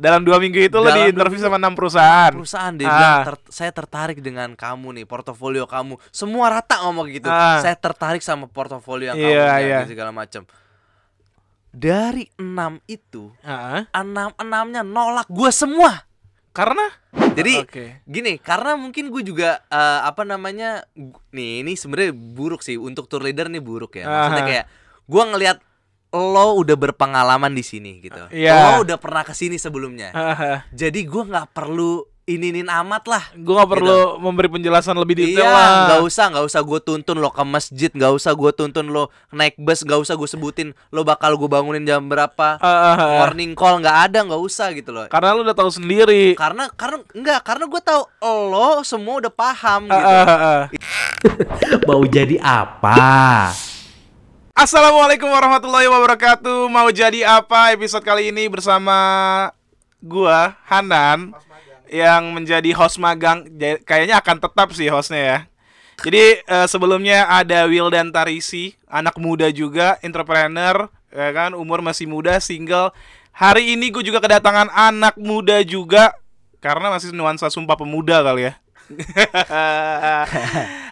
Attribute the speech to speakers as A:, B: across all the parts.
A: Dalam 2 minggu itu lo diinterview sama 6 perusahaan.
B: Dia bilang saya tertarik dengan kamu nih, portofolio kamu. Semua rata ngomong gitu. Saya tertarik sama portofolio yang kamu segala macam. Dari 6 itu, 6-6-nya nolak gue semua.
A: Karena?
B: Jadi gini, karena mungkin gue juga ini sebenarnya buruk sih untuk tour leader nih, buruk ya. Maksudnya kayak gue ngelihat lo udah berpengalaman di sini gitu. Lo udah pernah kesini sebelumnya. Jadi gue nggak perlu ininin amat lah.
A: Gue nggak perlu memberi penjelasan lebih detail lah.
B: Nggak usah gue tuntun lo ke masjid, nggak usah gue tuntun lo naik bus, nggak usah gue sebutin lo bakal gue bangunin jam berapa, morning call nggak usah gitu loh.
A: Karena lo udah tahu sendiri.
B: Karena gue tahu lo semua udah paham gitu.
C: Mau jadi apa?
A: Assalamualaikum warahmatullahi wabarakatuh. Mau jadi apa episode kali ini bersama gua Hanan yang menjadi host magang. Kayaknya akan tetap sih hostnya ya. Jadi sebelumnya ada Wildan Tarisi, anak muda juga, entrepreneur, ya kan, umur masih muda, single. Hari ini gue juga kedatangan anak muda juga, karena masih nuansa Sumpah Pemuda kali ya.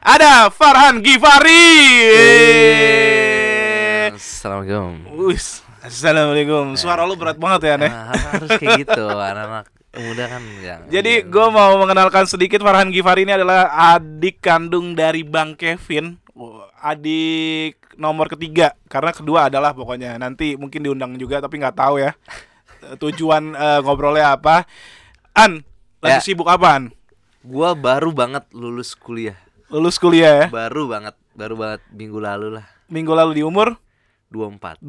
A: Ada Farhan Ghifari. Assalamualaikum. Suara lu berat banget ya, Nek.
B: Harus kayak gitu, anak-anak muda kan.
A: Jadi gue mau mengenalkan sedikit. Farhan Ghifari ini adalah adik kandung dari Bang Kevin. Adik nomor ketiga, karena kedua adalah pokoknya nanti mungkin diundang juga, tapi nggak tahu ya tujuan ngobrolnya apa. Lagi sibuk apaan?
B: Gua baru banget lulus kuliah.
A: Lulus kuliah ya?
B: Baru banget minggu lalu lah.
A: Minggu lalu di umur?
B: 24.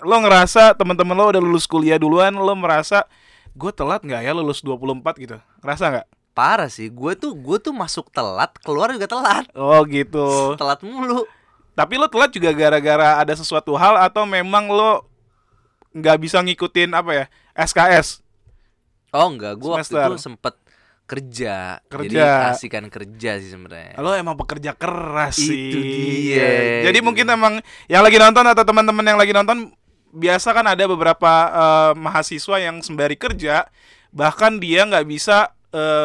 A: Lo ngerasa teman-teman lo udah lulus kuliah duluan, lo merasa gue telat nggak ya lulus 24 gitu? Ngerasa nggak?
B: Parah sih, gue tuh masuk telat, keluar juga telat.
A: Oh gitu.
B: Telat mulu.
A: Tapi lo telat juga gara-gara ada sesuatu hal atau memang lo nggak bisa ngikutin apa ya, SKS?
B: Oh enggak, gue waktu itu sempet kerja. Jadi kasihkan kerja sih sebenarnya.
A: Lo emang pekerja keras sih.
B: Itu dia.
A: Jadi mungkin emang yang lagi nonton atau teman-teman yang lagi nonton, biasa kan ada beberapa mahasiswa yang sembari kerja, bahkan dia nggak bisa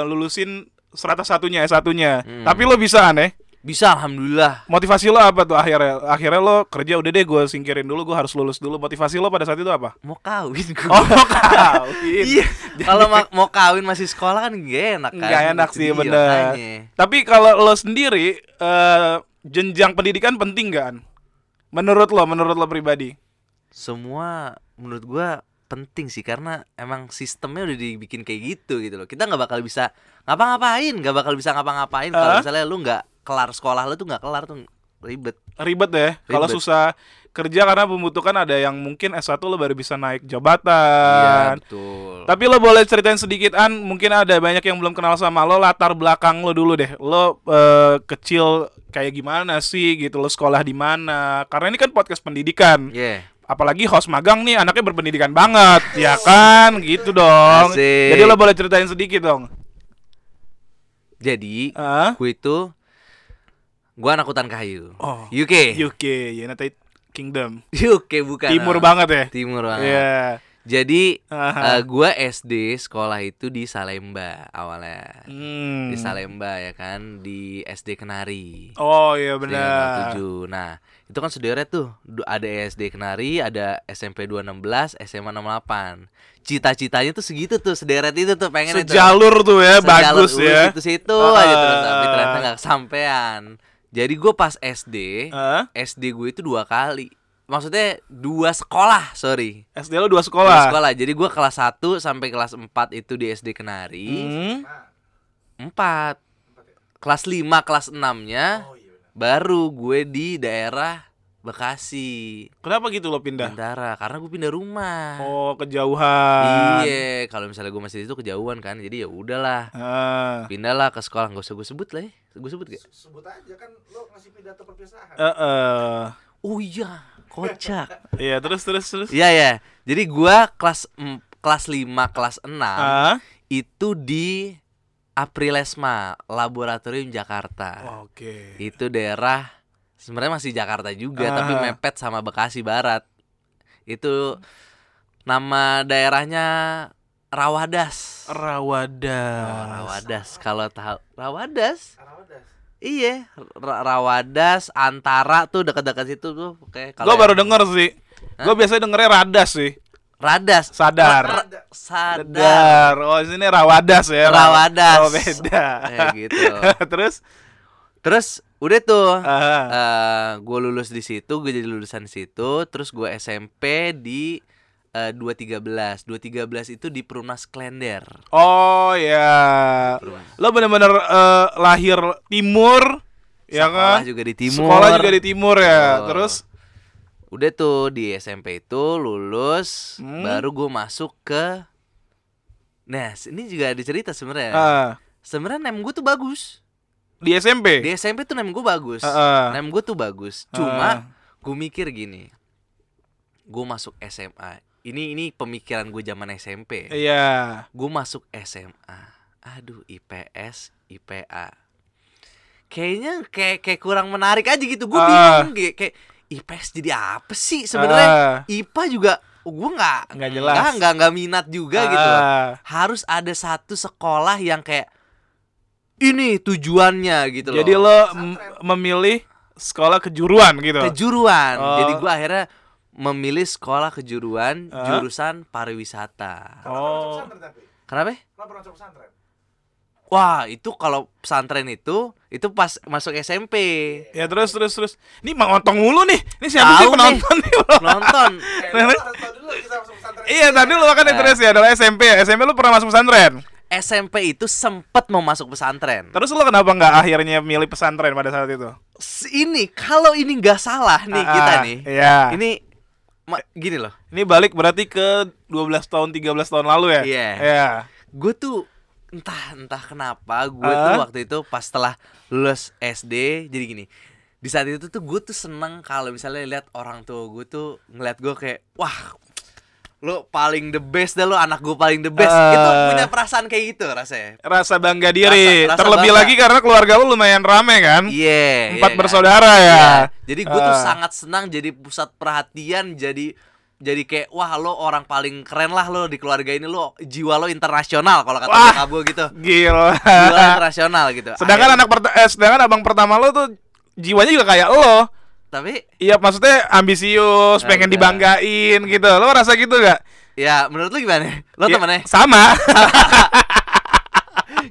A: lulusin strata satunya, S1-nya. Tapi lo bisa, aneh.
B: Bisa, alhamdulillah.
A: Motivasi lo apa tuh akhirnya? Akhirnya lo kerja, udah deh gue singkirin dulu, gue harus lulus dulu. Motivasi lo pada saat itu apa?
B: Mau kawin gue.
A: Oh, mau kawin.
B: Iya. Kalau mau kawin masih sekolah kan gak enak kan.
A: Gak enak sih, bener. Tapi kalau lo sendiri, jenjang pendidikan penting gak? Menurut lo pribadi?
B: Semua menurut gue penting sih, karena emang sistemnya udah dibikin kayak gitu loh. Kita nggak bakal bisa ngapa-ngapain kalau misalnya lu nggak kelar sekolah lu tuh nggak kelar tuh ribet ya. Kalau susah kerja karena membutuhkan ada yang mungkin S1 lo baru bisa naik jabatan. Iya, betul.
A: Tapi lo boleh ceritain sedikit, mungkin ada banyak yang belum kenal sama lo, latar belakang lo dulu deh. Lo kecil kayak gimana sih gitu, lo sekolah di mana? Karena ini kan podcast pendidikan.
B: Iya.
A: Apalagi host magang nih, anaknya berpendidikan banget, ya kan? Gitu dong.
B: Asik.
A: Jadi lo boleh ceritain sedikit dong.
B: Jadi gue anak hutan kayu.
A: Oh,
B: UK,
A: United Kingdom.
B: UK bukan.
A: Timur banget ya.
B: Timur banget.
A: Yeah.
B: Jadi gue SD sekolah itu di Salemba awalnya. Di Salemba ya kan, di SD Kenari.
A: Oh iya benar.
B: 7. Nah, itu kan sederet tuh. Ada SD Kenari, ada SMP 216, SMA 68. Cita-citanya tuh segitu tuh, sederet itu tuh, pengen
A: sejalur tuh ya, bagus ya.
B: Situ aja terus, tapi ternyata enggak kesampean. Jadi gue pas SD gue itu 2 kali. Maksudnya 2 sekolah, sorry.
A: SD lo 2 sekolah?
B: 2 sekolah, jadi gue kelas 1 sampai kelas 4 itu di SD Kenari. 4. Kelas 5, kelas 6-nya baru gue di daerah Bekasi.
A: Kenapa gitu lo pindah?
B: Karena gue pindah rumah.
A: Oh, kejauhan.
B: Iya, kalau misalnya gue masih di situ kejauhan kan, jadi ya udahlah. Pindahlah ke sekolah, nggak usah gue sebut lah ya. Gue sebut gak?
C: Sebut aja kan lo ngasih pidato perpisahan.
B: Oh iya, kocak.
A: Iya, terus.
B: Iya. Jadi gue kelas 5, kelas 6 itu di Aprilesma Laboratorium Jakarta.
A: Oke.
B: Itu daerah sebenarnya masih Jakarta juga, tapi mepet sama Bekasi Barat. Itu Nama daerahnya Rawadas.
A: Rawadas.
B: Kalau tahu Rawadas.
C: Arawadas.
B: Iya, Rawadas antara tuh dekat-dekat situ tuh. Oke,
A: Gue baru denger sih. Gue biasanya dengernya Radas sih.
B: Radas.
A: Sadar.
B: Sadar.
A: Oh, sini Rawadas ya.
B: Rawadas.
A: Oh, beda.
B: Gitu.
A: Terus
B: Udah tuh.
A: ah.
B: Gue lulus di situ, gue jadi lulusan situ. Terus gue SMP di 213 itu di Perumnas Klender.
A: Oh ya. Lo bener-bener lahir timur ya
B: Sekolah
A: kan?
B: juga di timur.
A: Sekolah juga di timur ya.
B: Oh.
A: Terus
B: Udah tuh di SMP itu lulus, baru gue masuk ke. Nah, ini juga ada cerita sebenarnya. Sebenarnya nem gue tuh bagus.
A: di SMP.
B: Di SMP tuh nem gue bagus. Nem gue tuh bagus. Cuma gue mikir gini. Gue masuk SMA. Ini pemikiran gue zaman SMP.
A: Iya.
B: Gue masuk SMA. Aduh, IPS, IPA. Kayaknya kayak kurang menarik aja gitu. Gue bingung kayak IPS jadi apa sih sebenarnya? IPA juga gue
A: nggak jelas.
B: Nggak minat juga gitu loh. Harus ada satu sekolah yang kayak ini tujuannya gitu loh.
A: Jadi lo memilih sekolah kejuruan gitu.
B: Kejuruan. Jadi gue akhirnya memilih sekolah kejuruan jurusan pariwisata. Kenapa? Wah, itu kalau pesantren itu pas masuk SMP.
A: Ya terus. Ini mengotong mulu nih. Ini siapa sih penonton nih?
B: Nonton.
A: Iya, tadi lu kan interest ya adalah SMP. SMP lu pernah masuk pesantren?
B: SMP itu sempet mau masuk pesantren.
A: Terus lu kenapa nggak akhirnya milih pesantren pada saat itu?
B: Ini kalau ini nggak salah nih kita nih.
A: Iya.
B: Ini gini loh.
A: Ini balik berarti ke 12 tahun 13 tahun lalu ya?
B: Iya.
A: Iya.
B: Gue tuh entah kenapa gue tuh waktu itu pas setelah lulus SD jadi gini. Di saat itu tuh gue tuh seneng kalau misalnya lihat orang tua gue tuh ngeliat gue kayak wah, lo paling the best dah, lo anak gue paling the best. Itu punya perasaan kayak gitu rasanya.
A: Rasa bangga diri.
B: Rasa
A: Terlebih
B: bangga.
A: lagi karena keluarga lu lumayan rame kan?
B: Iya.
A: 4 bersaudara ya.
B: Jadi gue tuh sangat senang jadi pusat perhatian, jadi kayak wah, lo orang paling keren lah, lo di keluarga ini, lo jiwa lo internasional kalau kata bokap gue gitu.
A: Gila.
B: Jiwa internasional gitu.
A: Sedangkan sedangkan abang pertama lo tuh jiwanya juga kayak lo.
B: Tapi
A: iya, maksudnya ambisius, pengen dibanggain gitu. Lo ngerasa gitu gak?
B: Ya, menurut lo gimana? Lo temennya?
A: Sama.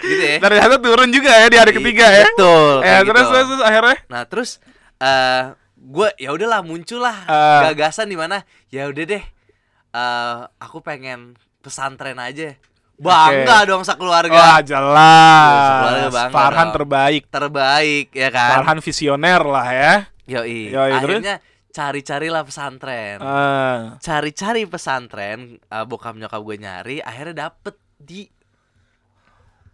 B: Gitu ya.
A: Dari satu turun juga ya di hari ketiga ya.
B: Betul.
A: Ya,
B: gitu.
A: terus akhirnya.
B: Nah, terus gue ya udahlah, muncullah gagasan di mana ya udah deh, aku pengen pesantren aja. Bangga dong sekeluarga.
A: Wah, jelas.
B: Sekeluarga bangga
A: Farhan
B: dong.
A: terbaik
B: Ya kan.
A: Farhan visioner lah ya.
B: Yoi.
A: Terus?
B: Akhirnya cari-carilah pesantren. Cari-cari pesantren, bokap nyokap gue nyari, akhirnya dapet di,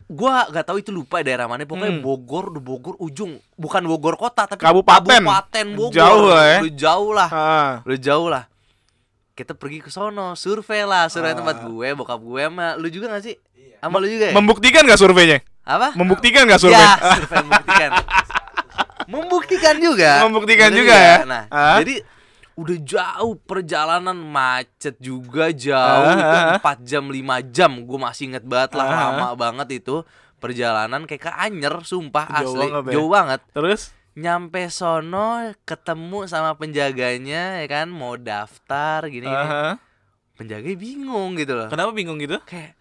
B: gua gak tahu itu, lupa daerah mana, pokoknya Bogor ujung, bukan Bogor kota tapi
A: Kabupaten
B: Bogor.
A: Jauh lah ya.
B: Lu jauh lah. Kita pergi ke sono, survei tempat gue, bokap gue sama lu juga gak sih? Sama lu juga ya?
A: Membuktikan gak surveinya?
B: Apa?
A: Membuktikan gak survei?
B: Ya, survei membuktikan. Membuktikan juga
A: ya.
B: Nah, jadi udah jauh perjalanan, macet juga jauh, itu 4 jam 5 jam, gue masih inget banget lah, lama banget itu perjalanan, kayak ke Anyer, sumpah asli jauh banget.
A: Terus
B: nyampe sono ketemu sama penjaganya ya kan, mau daftar gini. Penjaganya bingung gitu loh.
A: Kenapa bingung gitu?
B: Kayak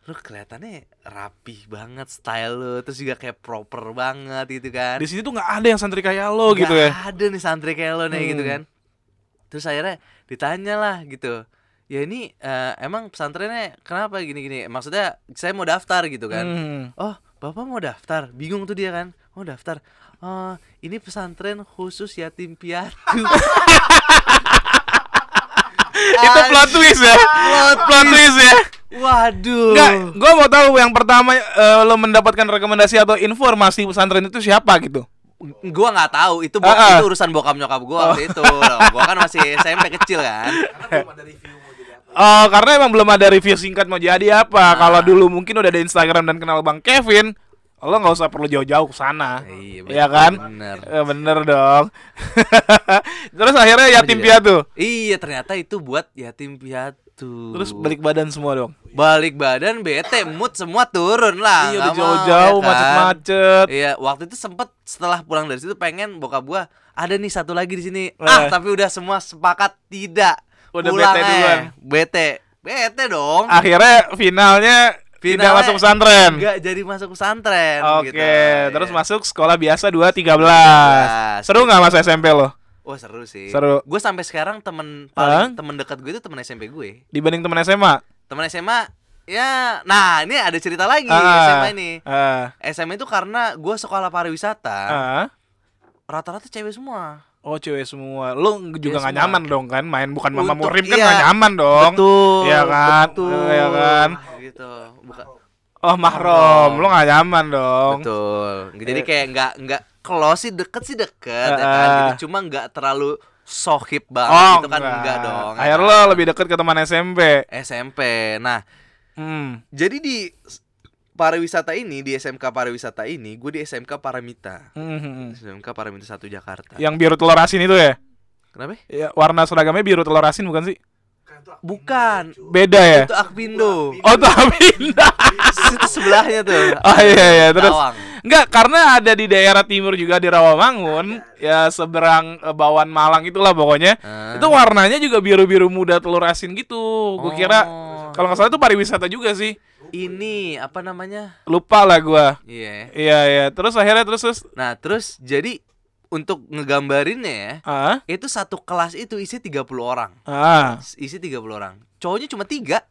B: lu kelihatannya rapih banget style lu, terus juga kayak proper banget gitu kan.
A: Di sini tuh nggak ada yang santri kayak lo gitu ya.
B: Gak ada nih santri kayak lo nih gitu kan. Terus akhirnya ditanya lah gitu. Ya ini emang pesantrennya kenapa gini-gini? Maksudnya saya mau daftar gitu kan. Oh, bapak mau daftar? Bingung tuh dia kan. Mau daftar. Oh, ini pesantren khusus yatim piatu.
A: Itu plot twist ya. Plot twist ya.
B: Waduh.
A: Enggak, gue mau tahu yang pertama lo mendapatkan rekomendasi atau informasi pesantren itu siapa gitu?
B: Gua nggak tahu, itu itu urusan bokap nyokap gua waktu itu. Gua kan masih SMP kecil kan.
C: Karena belum ada review mau jadi apa.
A: Karena emang belum ada review singkat mau jadi apa. Kalau dulu mungkin udah ada Instagram dan kenal Bang Kevin, Lo nggak usah perlu jauh-jauh ke sana.
B: Iya,
A: Iya kan?
B: bener.
A: Bener dong. Terus akhirnya yatim piatu.
B: Iya, ternyata itu buat yatim piatu.
A: Terus balik badan semua dong.
B: Balik badan bete, mood semua turun lah.
A: Iya,
B: nggak
A: udah
B: mau,
A: jauh-jauh
B: ya kan?
A: macet-macet.
B: Iya, waktu itu sempet setelah pulang dari situ pengen bokap gua ada nih satu lagi di sini. Tapi udah semua sepakat tidak.
A: Udah
B: Pulang
A: bete duluan.
B: Bete dong.
A: Akhirnya finalnya tidak
B: Finalnya
A: masuk pesantren.
B: Enggak jadi masuk pesantren.
A: Oke,
B: gitu.
A: terus
B: Iya.
A: masuk sekolah biasa 213. Seru nggak masa SMP lo?
B: Wah, seru sih.
A: Seru.
B: Gue sampai sekarang temen dekat gue itu temen SMP gue.
A: Dibanding teman SMA?
B: Temen SMA ya, nah ini ada cerita lagi SMA ini. SMA itu karena gue sekolah pariwisata, rata-rata cewek semua.
A: Oh, cewek semua. Lo juga nggak
B: semua.
A: nyaman dong kan? Main bukan Mama
B: Untuk-
A: Murim kan
B: iya.
A: nggak nyaman dong.
B: Betul.
A: Iya kan?
B: Betul.
A: Iya kan?
B: Gitu.
A: Oh, mahram. Lo nggak nyaman dong.
B: Betul. Jadi kayak nggak close sih deket ya kan gitu. Cuma nggak terlalu sohib banget
A: Oh,
B: gitu kan enggak dong. ya
A: Akhirnya
B: kan?
A: lo lebih deket ke teman SMP.
B: SMP. Nah,
A: Hmm.
B: jadi di pariwisata ini, di SMK pariwisata ini, gue di SMK Paramita.
A: Hmm.
B: SMK Paramita 1 Jakarta.
A: Yang biru telur asin itu ya?
B: Kenapa?
A: Ya, warna seragamnya biru telur asin bukan sih?
B: Bukan.
A: Beda ya?
B: Itu Akpindo.
A: Oh, itu Aminda.
B: Itu sebelahnya tuh.
A: Oh iya terus.
B: Tawang.
A: Enggak, karena ada di daerah timur juga di Rawamangun, ya seberang Bawan Malang itulah pokoknya. Itu warnanya juga biru-biru muda telur asin gitu. Gue kira kalau nggak salah itu pariwisata juga sih.
B: Ini apa namanya?
A: Lupa lah gua.
B: Iya.
A: Iya. Terus akhirnya terus.
B: Nah, terus jadi untuk ngegambarinnya ya, itu satu kelas itu isi 30 orang. Isi 30 orang. Cowoknya cuma 3.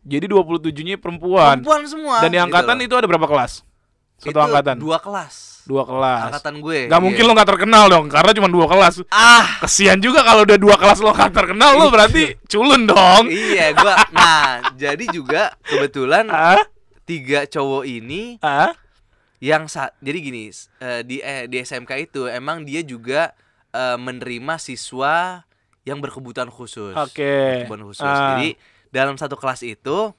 A: Jadi 27-nya perempuan.
B: Perempuan semua.
A: Dan di angkatan
B: gitu
A: itu ada berapa kelas? Satu
B: loh.
A: angkatan.
B: 2 kelas.
A: 2 kelas.
B: Angkatan gue.
A: Gak mungkin lo gak terkenal dong, karena cuma 2 kelas. Kesian juga kalau udah 2 kelas lo gak terkenal, lo berarti culun dong.
B: Iya, gua. Nah, jadi juga kebetulan 3 cowok ini yang jadi gini, di SMK itu emang dia juga menerima siswa yang berkebutuhan khusus.
A: Oke.
B: Berkebutuhan khusus. Jadi dalam satu kelas itu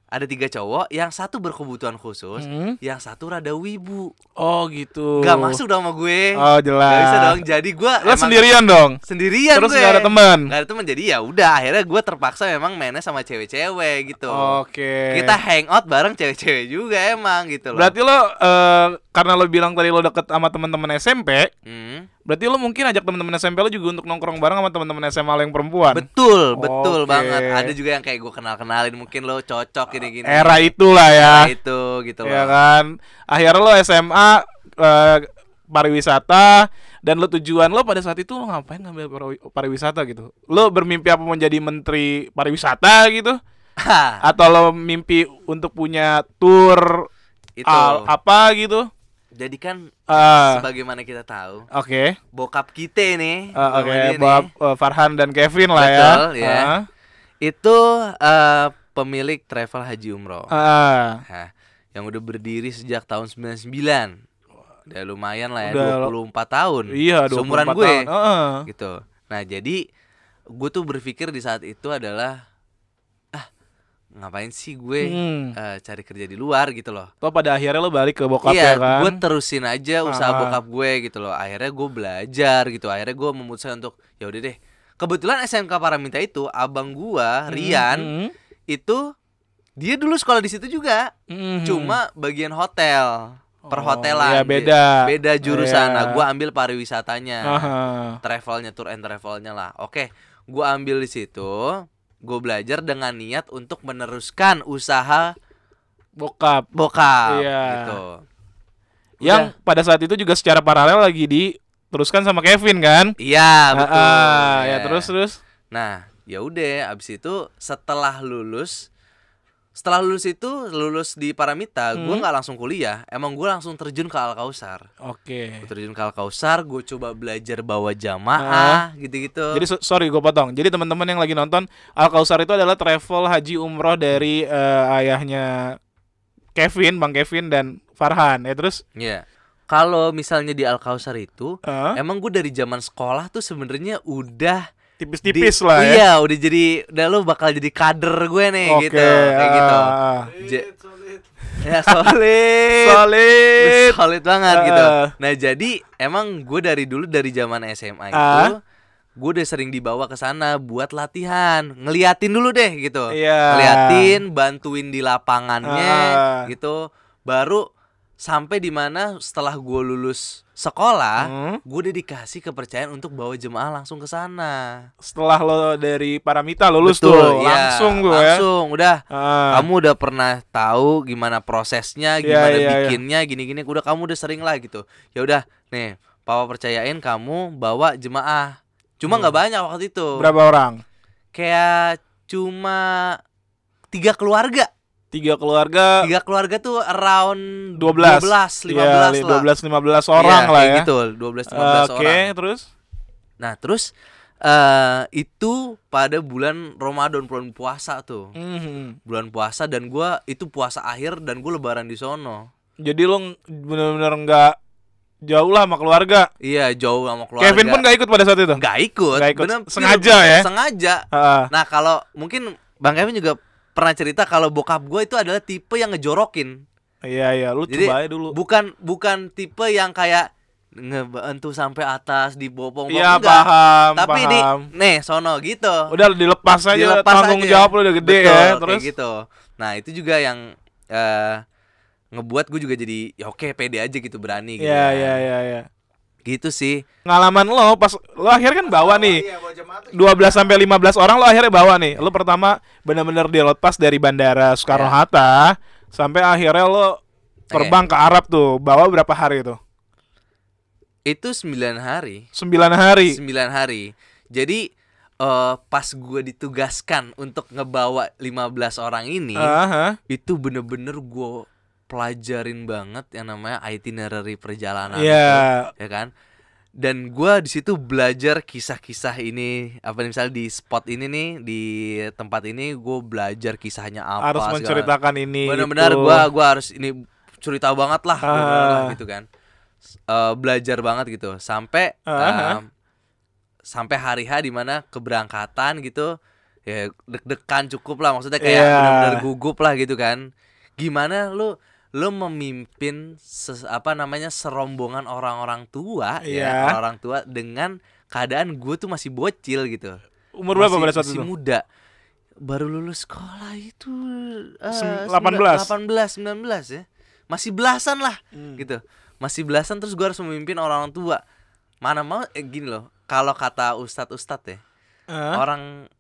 B: ada 3 cowok, yang satu berkebutuhan khusus, yang satu rada wibu.
A: Oh gitu.
B: Gak masuk dong sama gue.
A: Oh jelas.
B: Gak bisa dong. Jadi gue
A: lo sendirian dong.
B: Sendirian.
A: Terus
B: gue
A: gak ada teman.
B: Gak ada teman. Jadi ya udah, akhirnya gue terpaksa memang mainnya sama cewek-cewek gitu.
A: Oke.
B: Kita hangout bareng cewek-cewek juga emang gitu loh.
A: Berarti lo karena lo bilang tadi lo deket sama teman-teman SMP, berarti lo mungkin ajak teman-teman SMP lo juga untuk nongkrong bareng sama teman-teman SMA lo yang perempuan.
B: Betul
A: Oke.
B: banget. Ada juga yang kayak gue kenalin, mungkin lo cocok gini-gini.
A: Era itulah ya.
B: Era itu gitu loh.
A: Ya kan. Akhirnya lo SMA pariwisata, dan lo tujuan lo pada saat itu lo ngapain ngambil pariwisata gitu? Lo bermimpi apa menjadi menteri pariwisata gitu? Atau lo mimpi untuk punya tour
B: Itu.
A: apa gitu?
B: Jadi kan sebagaimana kita tahu,
A: Oke.
B: bokap kita nih,
A: Oke, Bob, Farhan dan Kevin lah
B: betul,
A: ya.
B: ya. Itu pemilik travel haji umroh. Nah, yang udah berdiri sejak tahun 99. Udah lumayan lah ya, 24 tahun.
A: Iya, 24
B: seumuran gue.
A: tahun.
B: Gitu. Nah, jadi gue tuh berpikir di saat itu adalah ngapain sih gue cari kerja di luar gitu loh.
A: Toh pada akhirnya lo balik ke bokap
B: Iya,
A: ya kan?
B: gue terusin aja usaha bokap gue gitu loh. Akhirnya gue belajar gitu. Akhirnya gue memutuskan untuk ya udah deh. Kebetulan SMK Paramita itu abang gue Rian itu dia dulu sekolah di situ juga. Cuma bagian hotel, perhotelan.
A: Ya
B: beda jurusan. Nah, gue ambil pariwisatanya. Travelnya, tour and travelnya lah. Oke, gue ambil di situ. Gue belajar dengan niat untuk meneruskan usaha
A: bokap
B: gitu.
A: Yang pada saat itu juga secara paralel lagi diteruskan sama Kevin kan?
B: Iya, betul.
A: Ya terus.
B: Nah, ya udah abis itu setelah lulus itu lulus di Paramita, gue nggak langsung kuliah, emang gue langsung terjun ke Al-Kausar.
A: Oke.
B: Gue terjun ke Al-Kausar, gue coba belajar bawa jamaah, gitu-gitu.
A: Jadi sorry gue potong. Jadi teman-teman yang lagi nonton, Al-Kausar itu adalah travel haji umroh dari ayahnya Kevin, Bang Kevin dan Farhan. Ya terus?
B: Iya. Kalau misalnya di Al-Kausar itu, emang gue dari zaman sekolah tuh sebenarnya udah
A: tipis-tipis lah ya.
B: Iya, udah lo bakal jadi kader gue nih gitu, kayak gitu. Ya solid.
A: Solid.
B: Solid banget gitu.
A: Heeh.
B: Nah, jadi emang gue dari dulu dari zaman SMA itu gue udah sering dibawa ke sana buat latihan, ngeliatin dulu deh gitu.
A: Iya.
B: Ngeliatin, bantuin di lapangannya
A: Ah.
B: gitu. Baru sampai di mana setelah gue lulus sekolah, gue udah dikasih kepercayaan untuk bawa jemaah langsung ke sana.
A: Setelah lo dari Paramita lulus
B: Betul,
A: tuh,
B: iya.
A: langsung tuh ya.
B: Langsung udah.
A: Ah.
B: Kamu udah pernah tahu gimana prosesnya,
A: Iya,
B: gimana
A: iya,
B: bikinnya, gini-gini. Udah kamu udah sering lah gitu. Ya udah, nih, papa percayain kamu bawa jemaah. Cuma nggak banyak waktu itu.
A: Berapa orang?
B: Kayak cuma 3 keluarga.
A: 3 keluarga.
B: 3 keluarga tuh around
A: 12.
B: 15
A: Iya,
B: lah.
A: 12-15 orang
B: Iya,
A: lah
B: kayak
A: ya.
B: gitu, 12-15
A: Oke,
B: orang.
A: terus?
B: Nah, terus itu pada bulan Ramadan, bulan puasa tuh. Bulan puasa dan gua itu puasa akhir dan gua lebaran di sono.
A: Jadi lo bener-bener nggak jauh lah sama keluarga.
B: Iya, jauh sama keluarga.
A: Kevin pun nggak ikut pada saat itu.
B: Nggak ikut.
A: Nggak ikut.
B: Bener,
A: Sengaja ya?
B: Sengaja.
A: Heeh.
B: Nah, kalau mungkin Bang Kevin juga pernah cerita kalau bokap gue itu adalah tipe yang ngejorokin.
A: Iya, lu
B: Jadi
A: coba aja dulu.
B: bukan tipe yang kayak ngebantu sampai atas dibopong.
A: Iya,
B: enggak.
A: paham.
B: Tapi
A: paham.
B: nih sono gitu.
A: Udah dilepas aja,
B: Dilepas
A: tanggung
B: aja.
A: jawab lu udah gede.
B: Betul,
A: ya.
B: kayak
A: Terus
B: gitu. Nah, itu juga yang ngebuat gue juga jadi ya oke, pede aja gitu, berani gitu.
A: Iya,
B: kan.
A: iya.
B: Gitu sih.
A: Pengalaman lo pas lo akhirnya kan bawa nih
C: Iya, bawa jemaah tuh
A: 12 sampai 15 orang, lo akhirnya bawa nih. Lo pertama benar-benar dilepas dari Bandara Soekarno Hatta sampai akhirnya lo terbang ke Arab tuh. Bawa berapa hari itu?
B: Itu 9 hari.
A: 9 hari.
B: 9 hari. Jadi pas gue ditugaskan untuk ngebawa 15 orang ini,
A: Aha.
B: itu bener-bener gue pelajarin banget yang namanya itinerary perjalanan
A: Iya.
B: itu, ya kan? Dan gue di situ belajar kisah-kisah ini, apa misalnya di spot ini nih, di tempat ini gue belajar kisahnya apa.
A: Harus
B: segala-
A: menceritakan ini.
B: Benar-benar
A: gitu.
B: gua harus ini cerita banget lah, bener-bener lah gitu kan. Belajar banget gitu sampai sampai hari H di mana keberangkatan gitu, ya deg-degan cukup lah, maksudnya kayak
A: Iya.
B: benar-benar gugup lah gitu kan. Gimana lu memimpin serombongan orang-orang tua,
A: Iya.
B: ya orang tua dengan keadaan gue tuh masih bocil gitu.
A: Umur berapa pada saat
B: masih
A: itu?
B: muda. Baru lulus sekolah itu
A: 18.
B: 19 ya. Masih belasan lah gitu. Masih belasan, terus gue harus memimpin orang tua. Mana mau gini loh. Kalau kata ustadz ya,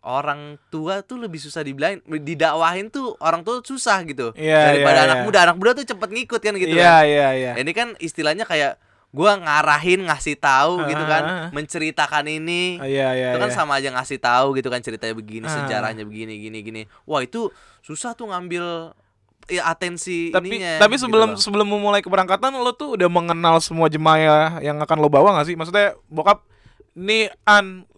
B: orang tua tuh lebih susah didakwahin tuh, orang tua susah gitu.
A: Iya,
B: daripada
A: iya,
B: anak
A: iya.
B: muda. Anak muda tuh cepet ngikut kan gitu
A: Iya,
B: kan.
A: iya.
B: Ini kan istilahnya kayak gua ngarahin, ngasih tahu gitu kan, menceritakan ini.
A: Iya.
B: Itu kan sama aja ngasih tahu gitu kan, ceritanya begini,
A: Ah.
B: sejarahnya begini. Wah, itu susah tuh ngambil atensi
A: Tapi
B: ininya. gitu
A: sebelum memulai keberangkatan lo tuh udah mengenal semua jemaah yang akan lo bawa nggak sih? Maksudnya bokap nih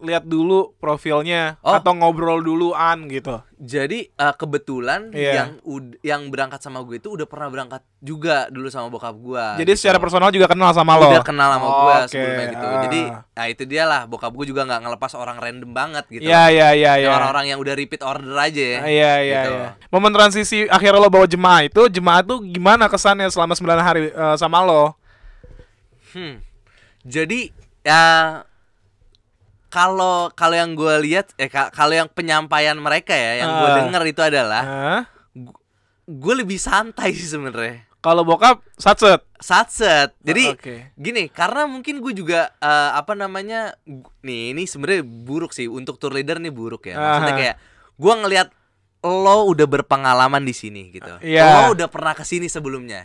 A: lihat dulu profilnya atau ngobrol dulu gitu.
B: Jadi kebetulan
A: Iya.
B: yang berangkat sama gue itu udah pernah berangkat juga dulu sama bokap gue.
A: Jadi secara personal juga kenal sama lo.
B: Udah kenal sama gue
A: Oke,
B: sebelumnya gitu. Jadi nah itu dia lah, bokap gue juga nggak ngelepas orang random banget gitu.
A: Iya.
B: Yang orang-orang yang udah repeat order aja ya.
A: Iya.
B: Gitu.
A: Momen transisi akhirnya lo bawa jemaah tuh gimana kesannya selama 9 hari sama lo?
B: Jadi ya kalau yang gue lihat kalau yang penyampaian mereka ya, yang gue denger itu adalah gue lebih santai sih sebenarnya.
A: Kalau bokap satset.
B: Jadi
A: Oke.
B: gini, karena mungkin gue juga ini sebenarnya buruk sih untuk tour leader nih, buruk ya. Maksudnya kayak gue ngelihat lo udah berpengalaman di sini gitu.
A: Iya.
B: Lo udah pernah kesini sebelumnya.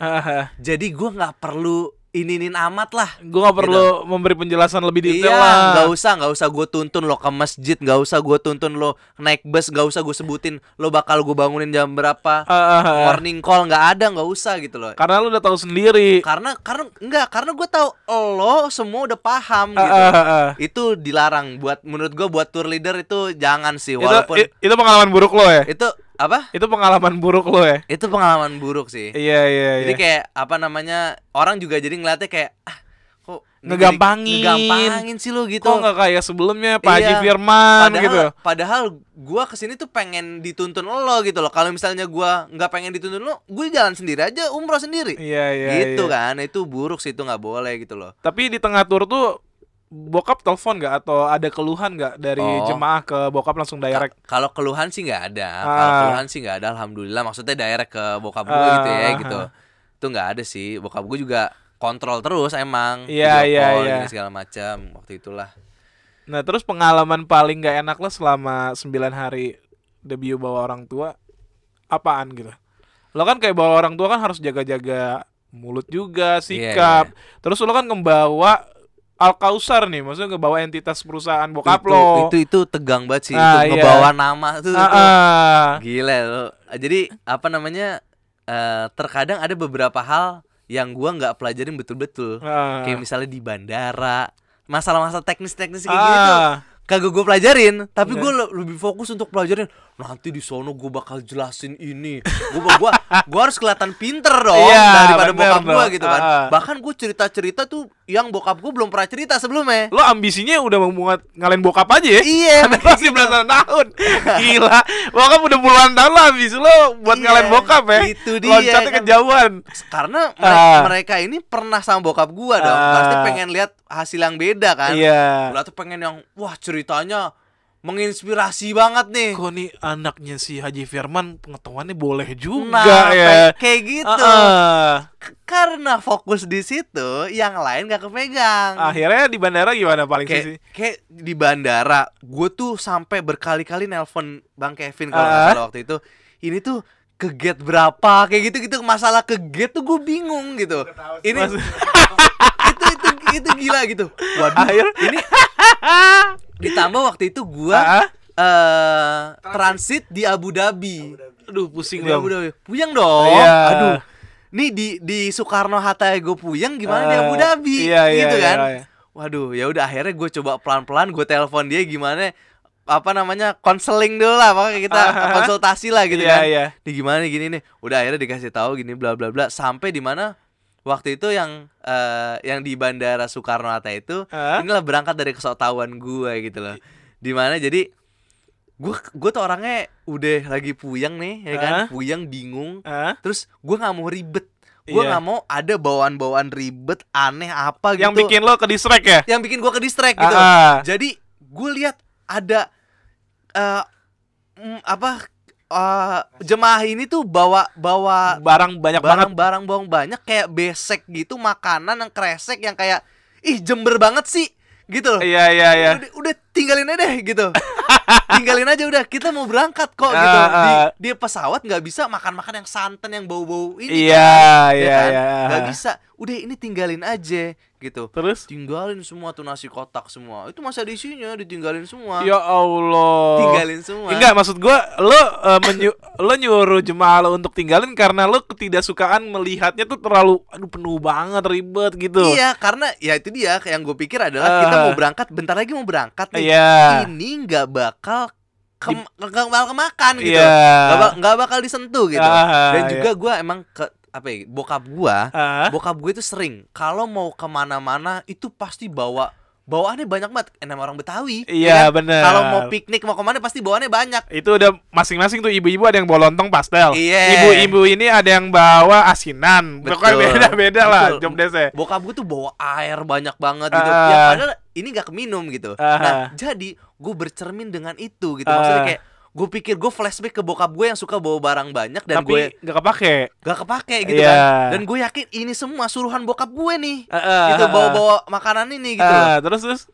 B: Jadi gue nggak perlu ininin amat lah.
A: Gue gak perlu memberi penjelasan lebih detail
B: Iya,
A: lah.
B: nggak usah gue tuntun lo ke masjid, nggak usah gue tuntun lo naik bus, nggak usah gue sebutin lo bakal gue bangunin jam berapa, morning call nggak usah gitu loh.
A: Karena lu udah tahu sendiri.
B: Karena gue tahu lo semua udah paham gitu. Itu dilarang menurut gue buat tour leader itu jangan sih, walaupun
A: itu pengalaman buruk lo ya.
B: itu apa?
A: Itu pengalaman buruk lo ya.
B: Itu pengalaman buruk sih.
A: Iya.
B: Jadi kayak orang juga jadi ngeliatnya kayak kok
A: ngegampangin
B: sih lo gitu.
A: Kok nggak kayak sebelumnya Pak Haji
B: Iya.
A: Firman gitu.
B: Padahal gua kesini tuh pengen dituntun lo gitu loh. Kalau misalnya gua nggak pengen dituntun lo, gue jalan sendiri aja, umroh sendiri.
A: Iya.
B: Gitu kan, itu buruk sih, itu nggak boleh gitu loh.
A: Tapi di tengah tur tuh bokap telepon nggak atau ada keluhan nggak dari jemaah ke bokap langsung direct?
B: Kalau keluhan sih nggak ada. Kalau keluhan sih nggak ada, alhamdulillah. Maksudnya direct ke bokap gue gitu ya gitu. Itu nggak ada sih. Bokap gue juga kontrol terus emang.
A: Iya,
B: Video call,
A: iya.
B: ini segala macam waktu itulah.
A: Nah terus pengalaman paling nggak enak lo selama 9 hari debut bawa orang tua apaan gitu? Lo kan kayak bawa orang tua kan harus jaga-jaga mulut juga, sikap. Terus lo kan ngebawa Al-Kausar nih, maksudnya ngebawa entitas perusahaan bokap lo.
B: Itu tegang banget sih.
A: Ah,
B: Itu
A: iya.
B: ngebawa nama tuh.
A: Ah.
B: Gila lo. Jadi apa namanya? Terkadang ada beberapa hal yang gua nggak pelajarin betul-betul. Kayak misalnya di bandara, masalah-masalah teknis-teknis kayak gitu kagak gue pelajarin, tapi gue lebih fokus untuk pelajarin. Nanti di sono gue bakal jelasin ini. Gue harus kelihatan pinter dong daripada bokap gue gitu kan. Bahkan gue cerita-cerita tuh yang bokap gue belum pernah cerita sebelumnya.
A: Lo ambisinya udah membuat ngalahin bokap aja ya?
B: Iya,
A: masih belasan tahun. Gila, bokap udah puluhan tahun lah ambis lo buat ngalahin bokap ya.
B: Itu dia.
A: Loncatnya
B: Kan.
A: kejauhan.
B: Karena mereka ini pernah sama bokap gue dong. Pasti pengen lihat hasil yang beda kan.
A: Iya.
B: Gue tuh pengen yang wah ceritanya menginspirasi banget nih.
A: Kok nih anaknya si Haji Firman pengetahuannya boleh juga
B: Nah,
A: ya.
B: kayak gitu. Karena fokus di situ, yang lain gak kepegang.
A: Akhirnya di bandara gimana paling sih?
B: Kayak di bandara, gue tuh sampai berkali-kali nelpon Bang Kevin kalau waktu itu. Ini tuh ke gate berapa? Kayak gitu-gitu, masalah ke gate tuh gue bingung gitu. Ini itu gila gitu. Waduh, ini ditambah waktu itu gua transit di Abu Dhabi.
A: Aduh pusing
B: Di
A: dong.
B: Abu Dhabi. Puyeng dong.
A: Iya.
B: Aduh. Nih di Soekarno Hatta gue puyeng gimana di Abu Dhabi gitu kan.
A: Iya.
B: Waduh, ya udah akhirnya gue coba pelan-pelan gue telepon dia gimana apa namanya konseling dulu lah, makanya kita konsultasi lah gitu kan.
A: Iya.
B: Nih gimana gini nih. Udah akhirnya dikasih tahu gini bla bla bla sampai di mana waktu itu yang di Bandara Soekarno Hatta itu inilah berangkat dari kesotawan gue gitu loh. Dimana jadi gue tuh orangnya udah lagi puyeng nih ya kan, puyeng bingung. Terus gue nggak mau ribet, gue nggak mau ada bawaan-bawaan ribet aneh apa gitu.
A: Yang bikin lo ke distract ya?
B: Yang bikin gue ke distract gitu. Jadi gue lihat ada jemaah ini tuh bawa
A: barang banyak banget.
B: Barang bawang banyak kayak besek gitu, makanan yang kresek yang kayak ih Jember banget sih gitu loh.
A: Iya.
B: Udah tinggalin aja deh gitu. Tinggalin aja udah, kita mau berangkat kok gitu. Di pesawat nggak bisa makan-makan yang santan yang bau-bau ini
A: Iya.
B: Nggak bisa. Udah ini tinggalin aja gitu.
A: Terus
B: tinggalin semua tuh nasi kotak semua. Itu masih ada isinya, ditinggalin semua.
A: ya Allah.
B: Tinggalin semua.
A: Enggak, maksud gua lo nyuruh jemaah lo untuk tinggalin karena lo ketidaksukaan melihatnya tuh terlalu penuh banget, ribet gitu.
B: Iya, karena ya itu dia yang gue pikir adalah kita mau berangkat, bentar lagi mau berangkat nih.
A: Iya.
B: Ini nggak bakal kemakan gitu.
A: Iya.
B: Nggak bakal disentuh gitu. Dan juga gue emang bokap gue itu sering kalau mau kemana-mana itu pasti bawaannya banyak banget. Nama orang Betawi.
A: Iya,
B: ya kan?
A: bener.
B: Kalau mau piknik mau kemana pasti bawaannya banyak.
A: Itu udah masing-masing tuh, ibu-ibu ada yang bawa lontong pastel.
B: Iya.
A: Ibu-ibu ini ada yang bawa asinan.
B: Betul.
A: Pokoknya beda-beda lah job desk-nya.
B: Bokap gue tuh bawa air banyak banget gitu. Yang padahal ini gak keminum gitu. Nah, jadi gue bercermin dengan itu gitu. Maksudnya kayak gue pikir gue flashback ke bokap gue yang suka bawa barang banyak dan
A: tapi
B: gue
A: gak kepake
B: gitu kan. Dan gue yakin ini semua suruhan bokap gue nih. Gitu bawa makanan ini gitu.
A: Terus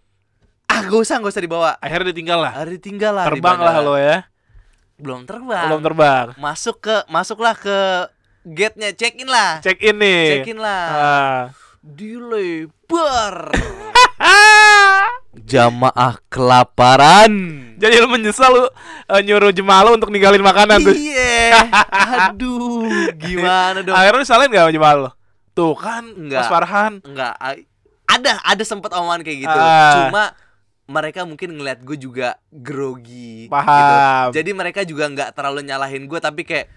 B: gak usah dibawa.
A: akhirnya ditinggal lah.
B: Terbang
A: lah lo ya.
B: Belum terbang. Masuklah ke gate-nya, check in lah.
A: Check in
B: lah. Dilebar. Jamaah kelaparan.
A: Jadi lu menyesal lu nyuruh jemaah lu untuk ninggalin makanan tuh.
B: Iya. Aduh, gimana dong?
A: Akhirnya lu salahin gak sama jemaah lu? Tuh kan,
B: Enggak.
A: Mas Farhan.
B: Enggak. Ada sempat omongan kayak gitu. Cuma mereka mungkin ngeliat gue juga grogi.
A: Paham.
B: Gitu. Jadi mereka juga nggak terlalu nyalahin gue, tapi kayak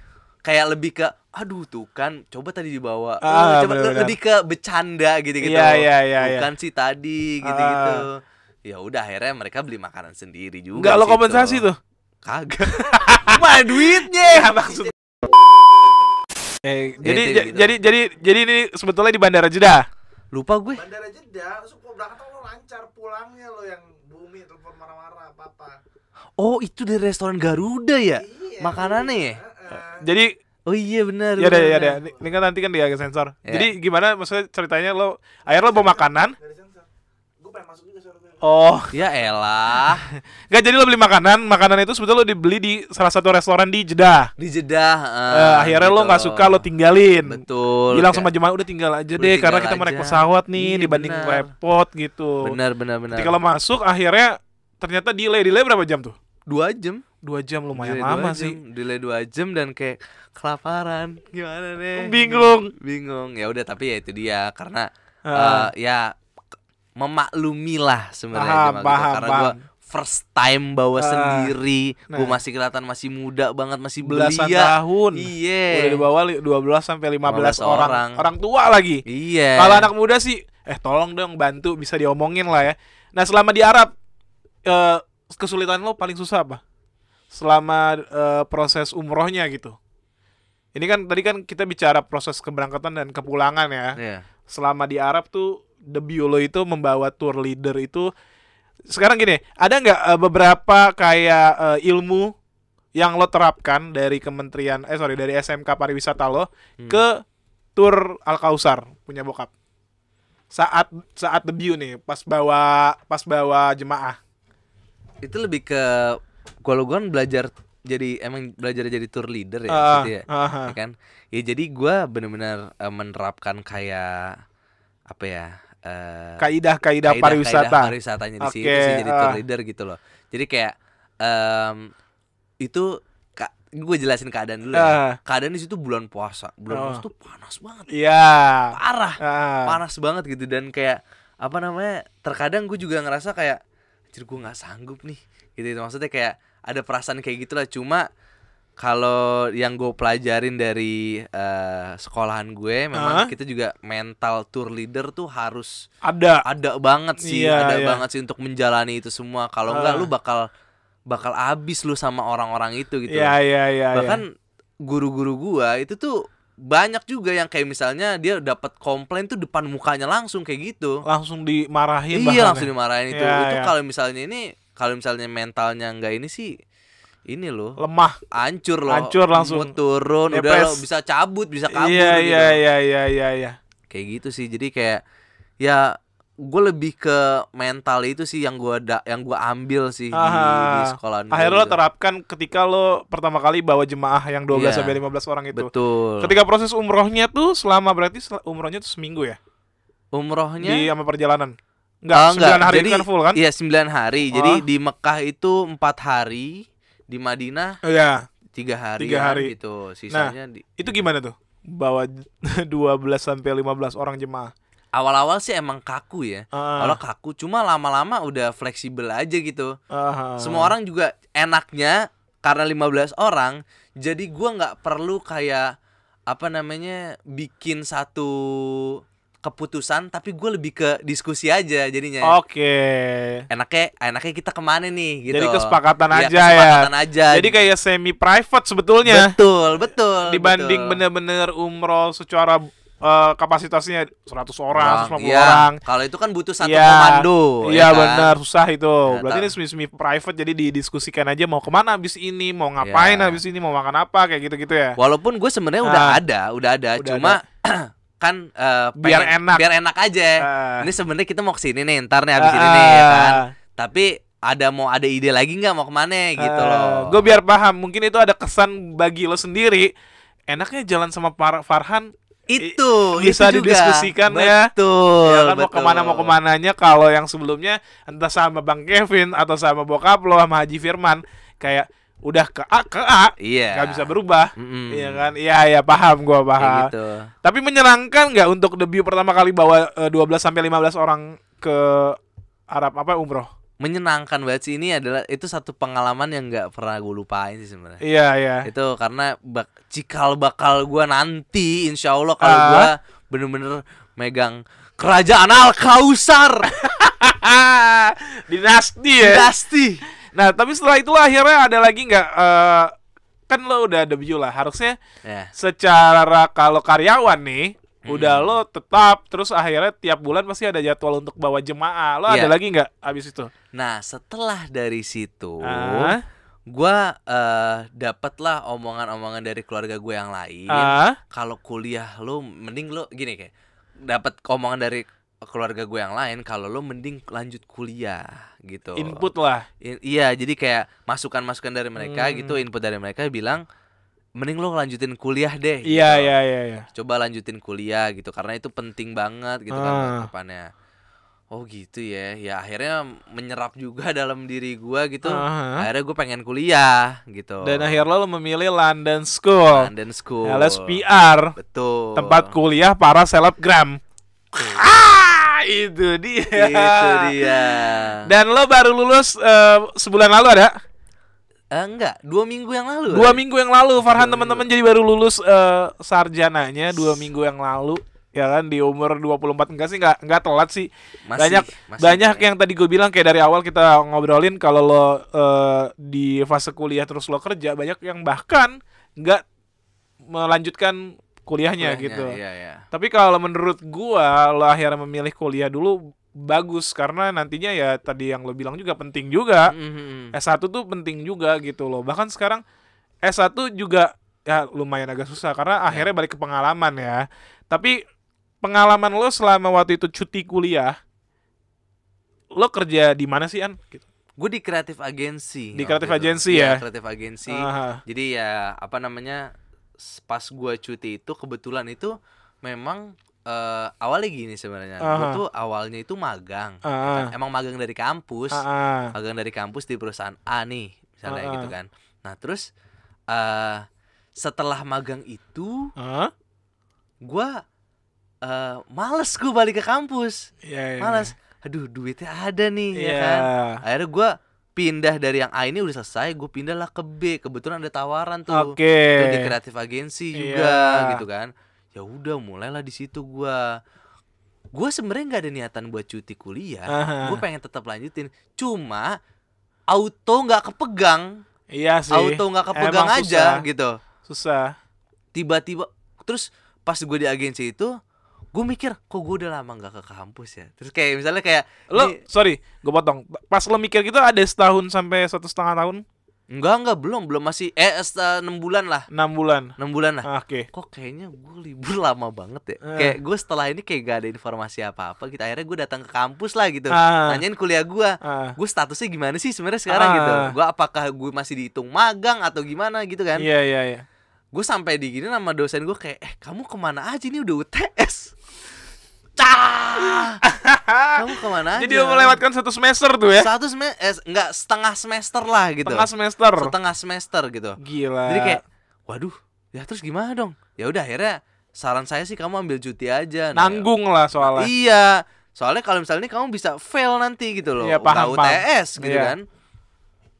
B: kayak lebih ke aduh tuh kan coba tadi dibawa. Coba
A: bener-bener.
B: lebih ke bercanda gitu-gitu.
A: Iya.
B: Bukan sih tadi gitu-gitu. Ya udah akhirnya mereka beli makanan sendiri juga.
A: Enggak
B: di
A: lo
B: situ.
A: kompensasi tuh.
B: Kagak. Mana duitnya?
A: Ya maksud.
B: gitu.
A: Jadi ini sebetulnya di Bandara Jeddah.
B: Lupa gue.
C: Bandara Jeddah, terus berangkat lo lancar, pulangnya lo yang Bumi telepon marah-marah apa-apa.
B: Oh, itu dari restoran Garuda ya?
C: Iya,
B: Makanannya ya?
A: Jadi
B: Oh iya benar.
A: ya deh. Ini kan nanti kan dia agak sensor.
B: Ya.
A: Jadi gimana maksudnya ceritanya lo akhirnya lo bawa makanan?
C: Dari sensor. Gue pengen masuk juga suara gue.
A: Oh,
B: Ya elah.
A: enggak jadi lo beli makanan itu sebetulnya lo dibeli di salah satu restoran di Jeddah.
B: Di Jeddah.
A: Akhirnya lo
B: gitu.
A: nggak suka lo tinggalin.
B: Betul.
A: Bilang
B: kayak-
A: sama jemaah udah tinggal aja
B: Udah
A: deh karena
B: tinggal
A: kita mau naik
B: aja.
A: pesawat nih
B: Iya,
A: dibanding
B: benar.
A: repot gitu.
B: Benar.
A: Ketika lo masuk akhirnya ternyata delay berapa jam tuh?
B: 2 jam.
A: 2 jam lumayan
B: Delay
A: lama
B: 2 jam.
A: sih.
B: Delay 2 jam dan kayak kelaparan. Gimana nih? Bingung. Ya udah tapi ya itu dia karena ya memaklumi lah sebenarnya cuma gitu. Karena gue first time bawa sendiri, gue masih kelihatan masih muda banget, masih
A: belasan
B: belia.
A: tahun.
B: Iya.
A: Udah dibawa 12 sampai 15
B: 15
A: orang. Orang tua lagi.
B: Iya.
A: Kalau anak muda sih tolong dong bantu bisa diomongin lah ya. Nah, selama di Arab kesulitan lo paling susah apa? Selama proses umrohnya gitu. Ini kan tadi kan kita bicara proses keberangkatan dan kepulangan ya.
B: Iya.
A: Selama di Arab tuh debut lo itu membawa tour leader itu sekarang gini, ada nggak beberapa kayak ilmu yang lo terapkan dari dari SMK pariwisata lo ke tour Al Kausar punya bokap saat debut nih pas bawa jemaah.
B: Itu lebih ke kalau gue kan belajar jadi tour leader ya, gitu ya, ya kan? Ya jadi gue benar-benar menerapkan kayak apa ya?
A: Kaidah pariwisata.
B: Pariwisatanya di situ sih jadi tour leader gitu loh. Jadi kayak itu gue jelasin keadaan dulu ya. Keadaan di situ bulan puasa. Bulan puasa tuh panas banget.
A: Iya.
B: Parah. Panas banget gitu dan kayak apa namanya? Terkadang gue juga ngerasa kayak anjir gue nggak sanggup nih. Gitu. Maksudnya kayak ada perasaan kayak gitulah. Cuma kalau yang gue pelajarin dari sekolahan gue, memang kita juga mental tour leader tuh harus ada banget sih, banget sih untuk menjalani itu semua. Kalau enggak lu bakal abis lu sama orang-orang itu gitu.
A: Iya.
B: Bahkan guru-guru gua itu tuh banyak juga yang kayak misalnya dia dapat komplain tuh depan mukanya langsung kayak gitu.
A: Langsung dimarahin.
B: Iya, langsung dimarahin itu.
A: Ya,
B: Itu
A: ya.
B: kalau misalnya mentalnya enggak ini sih ini loh
A: lemah,
B: hancur
A: langsung
B: mau turun
A: Nepes.
B: udah lo bisa cabut bisa kabur
A: iya,
B: gitu.
A: Iya.
B: Kayak gitu sih. Jadi kayak ya gue lebih ke mental itu sih yang gua ambil sih di sekolah.
A: Akhirnya lo terapkan ketika lo pertama kali bawa jemaah yang 12 sampai 15 orang itu.
B: Betul.
A: Ketika proses umrohnya tuh berarti umrohnya tuh seminggu ya?
B: Umrohnya
A: Di sama perjalanan. Enggak, 9 hari
B: jadi,
A: kan full kan?
B: Iya 9 hari. Jadi di Mekah itu 4 hari, di Madinah
A: Iya.
B: 3 hari,
A: 3 hari.
B: gitu. Sisanya
A: Itu gimana tuh? Bawa 12 sampai 15 orang jemaah.
B: Awal-awal sih emang kaku ya. Kalau kaku, cuma lama-lama udah fleksibel aja gitu. Semua orang juga enaknya karena 15 orang, jadi gua nggak perlu kayak apa namanya bikin satu keputusan, tapi gue lebih ke diskusi aja jadinya.
A: Oke.
B: Enaknya kita kemana nih gitu.
A: Jadi kesepakatan
B: Iya,
A: aja
B: kesepakatan aja.
A: Jadi kayak semi private sebetulnya.
B: Betul.
A: Dibanding bener-bener umroh secara kapasitasnya 100 orang, 150
B: iya.
A: orang.
B: Kalau itu kan butuh satu komando.
A: Iya
B: kan?
A: benar, susah itu.
B: Ya,
A: Berarti ini semi private, jadi didiskusikan aja mau kemana habis ini, mau ngapain habis ini, mau makan apa, kayak gitu-gitu ya.
B: Walaupun gue sebenarnya udah ada, cuma kan
A: biar
B: enak aja. Ini sebenarnya kita mau kesini nih, ntar nih habis ini nih, ya kan. Tapi ada ide lagi nggak mau kemana gitu loh.
A: Gue biar paham, mungkin itu ada kesan bagi lo sendiri. Enaknya jalan sama Farhan.
B: Itu
A: bisa
B: itu
A: didiskusikan
B: juga.
A: ya.
B: Betul.
A: Ya kan mau kemananya. Kalau yang sebelumnya entah sama Bang Kevin atau sama bokap lo sama Haji Firman kayak udah ke A,
B: iya.
A: nggak bisa berubah, iya kan? Iya paham, gue paham.
B: Gitu.
A: Tapi menyenangkan nggak untuk debut pertama kali bawa 12 sampai 15 orang ke Arab umroh?
B: menyenangkan banget sih. Ini adalah itu satu pengalaman yang nggak pernah gue lupain sih sebenarnya.
A: Iya, iya.
B: Itu karena cikal bakal gue nanti insya Allah kalau gue bener-bener megang kerajaan Al-Kausar.
A: Dinasti ya.
B: Dinasti.
A: Nah, tapi setelah itu akhirnya ada lagi nggak? Kan lo udah debut lah. Harusnya
B: Ya.
A: secara kalau karyawan nih, udah lo tetap terus akhirnya tiap bulan pasti ada jadwal untuk bawa jemaah. Lo ada
B: Iya.
A: lagi nggak abis itu?
B: Nah setelah dari situ
A: Ah.
B: gue dapet lah omongan-omongan dari keluarga gue yang lain. Kalau kuliah lo mending lo gini kayak dapat omongan dari keluarga gue yang lain kalau lo mending lanjut kuliah gitu.
A: Input lah.
B: Iya, jadi kayak masukan-masukan dari mereka gitu, input dari mereka bilang mending lo lanjutin kuliah deh.
A: Iya,
B: gitu.
A: iya, iya, iya.
B: Coba lanjutin kuliah gitu karena itu penting banget gitu kan buat depannya. Oh gitu ya. Ya akhirnya menyerap juga dalam diri gua gitu. Akhirnya gue pengen kuliah gitu.
A: Dan akhirnya lo memilih London School.
B: London School.
A: LSPR.
B: Betul.
A: Tempat kuliah para selebgram. Itu dia.
B: Itu dia.
A: Dan lo baru lulus sebulan lalu ada?
B: Enggak, 2 minggu yang lalu.
A: 2 minggu yang lalu Farhan teman-teman jadi baru lulus sarjananya 2 minggu yang lalu. Ya kan di umur 24 enggak sih enggak telat sih.
B: Masih
A: Banyak yang tadi gue bilang kayak dari awal kita ngobrolin kalau lo di fase kuliah terus lo kerja, banyak yang bahkan enggak melanjutkan kuliahnya gitu.
B: Iya.
A: Tapi kalau menurut gua lo akhirnya memilih kuliah dulu bagus karena nantinya ya tadi yang lo bilang juga penting juga. S1 tuh penting juga gitu loh. Bahkan sekarang S1 juga ya lumayan agak susah karena akhirnya balik ke pengalaman ya. Tapi pengalaman lo selama waktu itu cuti kuliah, lo kerja di mana sih An? Gitu.
B: Gue di kreatif agensi.
A: Di
B: waktu
A: kreatif
B: itu.
A: agensi
B: Iya,
A: ya?
B: kreatif agensi.
A: Aha.
B: Jadi ya apa namanya pas gue cuti itu kebetulan itu memang awalnya gini sebenarnya. Gue tuh awalnya itu magang. Kan, emang magang dari kampus. Magang dari kampus di perusahaan A nih misalnya gitu kan. Nah terus setelah magang itu gue males gue balik ke kampus. Males. Aduh duitnya ada nih ya kan. Akhirnya gue pindah dari yang A ini udah selesai, gue pindah lah ke B. Kebetulan ada tawaran tuh. Itu di kreatif agensi juga gitu kan. Ya udah mulailah di situ gue sebenarnya nggak ada niatan buat cuti kuliah. Gue pengen tetap lanjutin. Cuma auto nggak kepegang.
A: Iya sih.
B: Auto nggak kepegang
A: Emang
B: aja
A: susah.
B: gitu.
A: Susah.
B: Tiba-tiba terus pas gue di agensi itu gue mikir kok gue udah lama nggak ke kampus ya. Terus kayak misalnya kayak
A: lo sorry gue potong. Pas lo mikir gitu ada setahun sampai 1,5 tahun?
B: Enggak belum masih 6 bulan lah.
A: 6 bulan.
B: 6 bulan lah.
A: Oke.
B: Kok kayaknya gue libur lama banget ya. Kayak gue setelah ini kayak gak ada informasi apa-apa gitu. Akhirnya gue datang ke kampus lah gitu. Nanyain kuliah gue. Gue statusnya gimana sih sebenarnya sekarang gitu. Gue apakah gue masih dihitung magang atau gimana gitu kan.
A: Iya.
B: Gue sampai digini sama dosen gue kayak kamu kemana aja, ini udah UTS. Kamu kemana aja?
A: Jadi lo melewatkan 1 semester tuh ya?
B: Enggak, setengah semester lah gitu. Setengah semester gitu.
A: Gila.
B: Jadi kayak waduh, ya terus gimana dong? Ya udah akhirnya saran saya sih kamu ambil cuti aja.
A: Nanggung lah soalnya.
B: Iya. Soalnya kalau misalnya kamu bisa fail nanti gitu loh.
A: Iya, paham.
B: UTS gitu
A: Iya.
B: kan.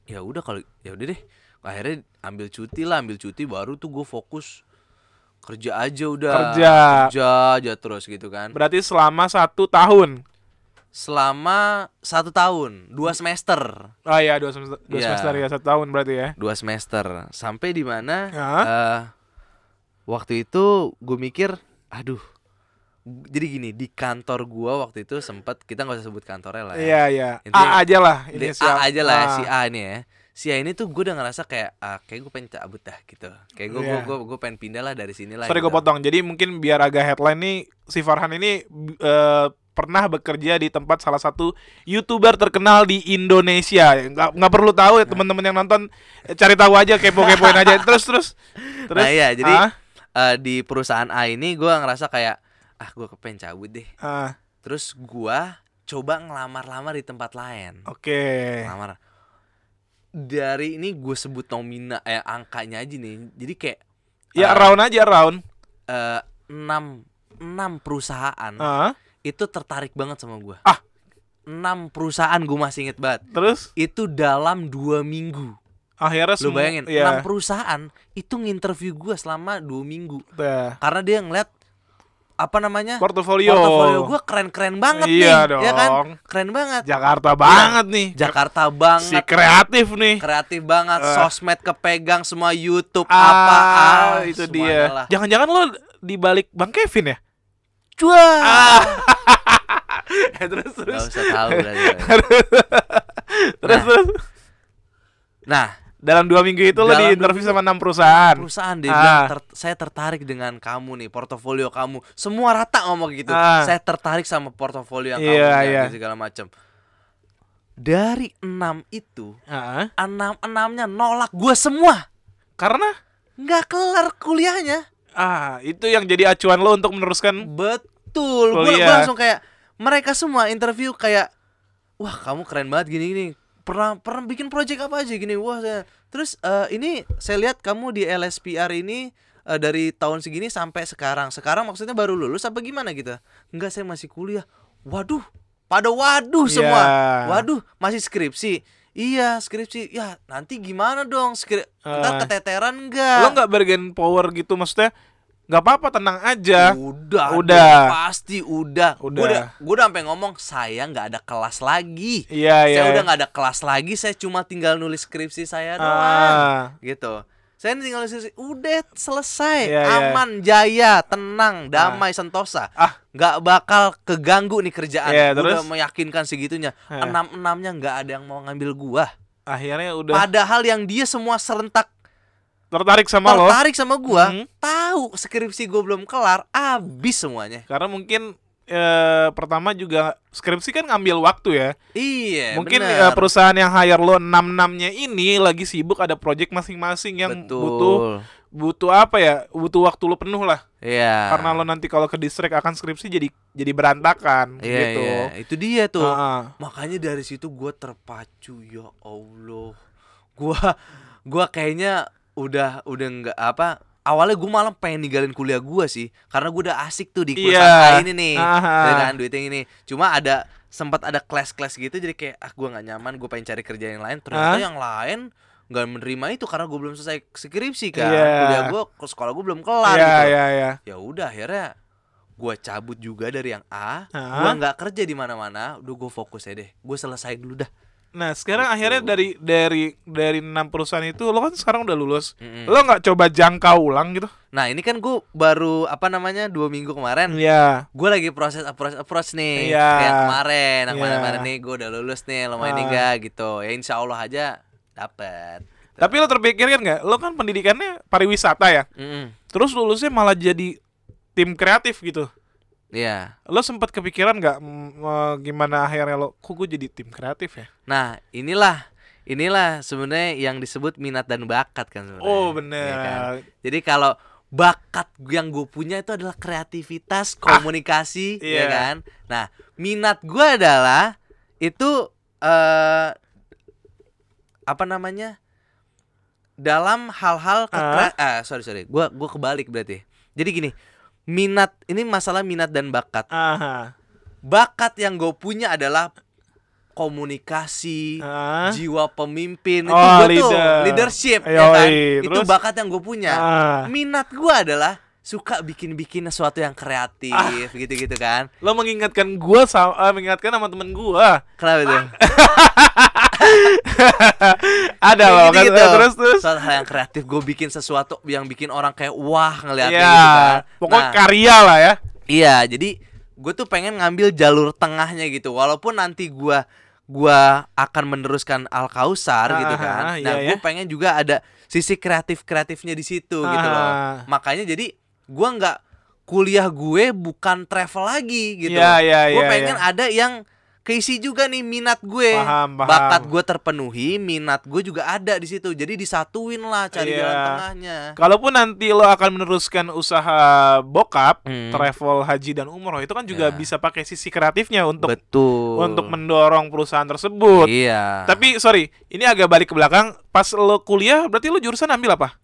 B: Ya udah kalau ya udah deh. Akhirnya ambil cuti baru tuh gue fokus kerja aja udah. Kerja aja terus gitu kan.
A: Berarti selama 1 tahun.
B: Selama 1 tahun, 2 semester.
A: Oh iya 2 semester, 2 semester ya 1 tahun berarti ya.
B: 2 semester. Sampai di mana waktu itu gue mikir, aduh. Jadi gini, di kantor gua waktu itu sempat, kita nggak usah sebut kantornya lah ya.
A: Iya. A aja lah.
B: A aja lah si A ini ya. Si A ini tuh gue udah ngerasa kayak kayak gue pengen cabut dah gitu. Kayak gue pengen pindah lah dari sini lah.
A: Sorry
B: gitu.
A: gue potong. Jadi mungkin biar agak headline nih, si Farhan ini pernah bekerja di tempat salah satu YouTuber terkenal di Indonesia. Nggak perlu tahu ya teman-teman yang nonton, cari tahu aja, kepo-kepoin aja. Terus.
B: Nah iya, jadi di perusahaan A ini gue ngerasa kayak gue kepengen cabut deh. Terus gue coba ngelamar-lamar di tempat lain.
A: Oke.
B: Ngelamar. Dari ini gue sebut angkanya aja nih. Jadi kayak
A: ya round aja
B: 6 perusahaan itu tertarik banget sama gue. 6 perusahaan, gue masih inget banget.
A: Terus
B: Itu dalam 2 minggu.
A: akhirnya
B: Lu bayangin, 6
A: ya.
B: perusahaan itu nginterview gue selama 2 minggu.
A: Nah,
B: Karena dia ngeliat apa namanya,
A: portofolio
B: gue keren-keren banget
A: Iya
B: nih, ya kan?
A: dong.
B: Keren banget.
A: Jakarta banget nih.
B: Jakarta
A: Si
B: banget,
A: kreatif nih.
B: kreatif banget, sosmed kepegang semua, YouTube
A: Itu
B: semuanya
A: dia.
B: lah.
A: Jangan-jangan lo di balik Bang Kevin ya?
B: Cuah.
A: Terus
B: Gak usah tahu berarti.
A: terus.
B: Nah,
A: Dalam 2 minggu itu lo
B: Dalam
A: di
B: 2
A: interview
B: minggu,
A: sama 6 perusahaan.
B: perusahaan dia bilang, saya tertarik dengan kamu nih, portofolio kamu. Semua rata ngomong gitu. Saya tertarik sama portofolio yang kamu punya, segala macam. Dari 6 itu, 6-6-nya nolak gue semua.
A: Karena
B: Nggak kelar kuliahnya.
A: itu yang jadi acuan lo untuk meneruskan.
B: Betul. Gue
A: Kuliah.
B: langsung kayak, mereka semua interview kayak, wah kamu keren banget gini-gini. Pernah bikin project apa aja gini. Wah terus ini saya lihat kamu di LSPR ini dari tahun segini sampai sekarang. Sekarang maksudnya baru lulus apa gimana gitu? Enggak, saya masih kuliah. Waduh, pada waduh semua. Waduh, masih skripsi. Iya, skripsi. Ya, nanti gimana dong? Ntar keteteran enggak?
A: Lo nggak bargain power gitu, maksudnya nggak apa-apa, tenang aja.
B: Udah. Pasti udah. Gue udah sampai ngomong, saya nggak ada kelas lagi. Saya udah nggak ada kelas lagi. Saya cuma tinggal nulis skripsi saya doang. Gitu. Saya tinggal nulis skripsi. Udah selesai. Aman, jaya, tenang, damai, sentosa. Nggak bakal keganggu nih kerjaan. Gue udah meyakinkan segitunya. 6-6-nya nggak ada yang mau ngambil gua.
A: Akhirnya udah.
B: Padahal yang dia semua serentak
A: Tertarik sama
B: gua, tahu skripsi gua belum kelar, abis semuanya.
A: Karena mungkin pertama juga skripsi kan ngambil waktu ya.
B: Iya,
A: mungkin
B: bener.
A: Perusahaan yang hire lo 6-6-nya ini lagi sibuk, ada project masing-masing yang butuh apa ya? Butuh waktu lo penuh lah.
B: Iya.
A: Karena lo nanti kalau ke distract akan skripsi jadi berantakan gitu.
B: Iya, itu dia tuh. Makanya dari situ gua terpacu, ya Allah. Gua kayaknya udah nggak apa, awalnya gue malah pengen ninggalin kuliah gue sih, karena gue udah asik tuh di perusahaan ini nih, dengan duit yang ini. Cuma sempat ada kelas gitu, jadi kayak gue nggak nyaman, gue pengen cari kerja yang lain. Ternyata yang lain nggak menerima itu karena gue belum selesai skripsi kan. Kuliah gue, sekolah gue belum kelar gitu. Ya udah, akhirnya gue cabut juga dari yang A. Gue nggak kerja di mana-mana, udah gue fokus aja deh, gue selesai dulu dah.
A: Nah sekarang akhirnya dari 6 perusahaan itu lo kan sekarang udah lulus. Lo nggak coba jangka ulang gitu?
B: Nah ini kan gue baru 2 minggu kemarin. Gue lagi proses approach nih. Yang kemarin nih gue udah lulus nih, lumayan enggak gitu. Ya insya Allah aja dapet.
A: Tapi lo terpikirkan nggak? Lo kan pendidikannya pariwisata ya. Terus lulusnya malah jadi tim kreatif gitu.
B: Iya.
A: Lo sempat kepikiran nggak gimana akhirnya lo, kok gue jadi tim kreatif ya?
B: Nah inilah sebenarnya yang disebut minat dan bakat kan sebenarnya.
A: Oh bener.
B: Ya kan? Jadi kalau bakat yang gue punya itu adalah kreativitas, komunikasi, ya kan. Nah minat gue adalah itu dalam hal-hal sorry, gue kebalik berarti. Jadi gini. Ini masalah minat dan bakat. Bakat yang gue punya adalah komunikasi, jiwa pemimpin, itu gue tuh leadership, ya kan? Itu bakat yang gue punya. Minat gue adalah suka bikin sesuatu yang kreatif, gitu-gitu kan.
A: Lo mengingatkan gue mengingatkan sama temen gue.
B: Kenapa itu?
A: Ada loh kan,
B: gitu.
A: Terus
B: suatu hal yang kreatif, gue bikin sesuatu yang bikin orang kayak wah ngeliatnya
A: gitu
B: kan.
A: Pokoknya karya lah ya.
B: Iya, jadi gue tuh pengen ngambil jalur tengahnya gitu. Walaupun nanti gue akan meneruskan Al Kausar gitu kan. Nah, gue pengen juga ada sisi kreatifnya di situ gitu loh. Makanya jadi gue nggak, kuliah gue bukan travel lagi gitu. Gue pengen ada yang keisi juga nih minat gue. Bakat gue terpenuhi, minat gue juga ada di situ. Jadi disatuin lah, cari jalan tengahnya.
A: Kalaupun nanti lo akan meneruskan usaha bokap, travel, haji dan umroh, itu kan juga bisa pakai sisi kreatifnya untuk mendorong perusahaan tersebut.
B: Iya.
A: Tapi sorry, ini agak balik ke belakang. Pas lo kuliah, berarti lo jurusan ambil apa?